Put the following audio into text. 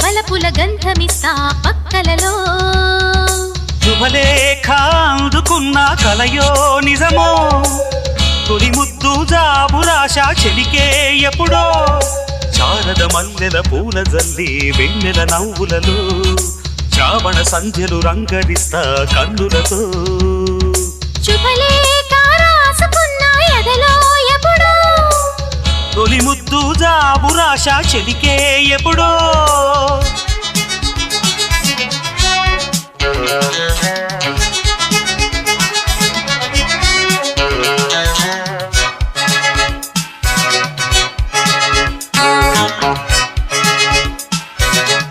వలపుల గంధమిస్తా పక్కలలో శుభలేఖ అందుకున్న కలయో నిజమో తొలి ముద్దు జాబురాశ చెలికే ఎప్పుడో శారద మల్లెల పూల జల్లి వెన్నెల నవ్వులలో శ్రావణ సంధ్యలు రంగరిస్తా కన్నులతో శుభలేఖ రాసుకున్న ఎదలో ఎప్పుడో తొలి ముద్దు జాబురాశ చెలికే ఎప్పుడో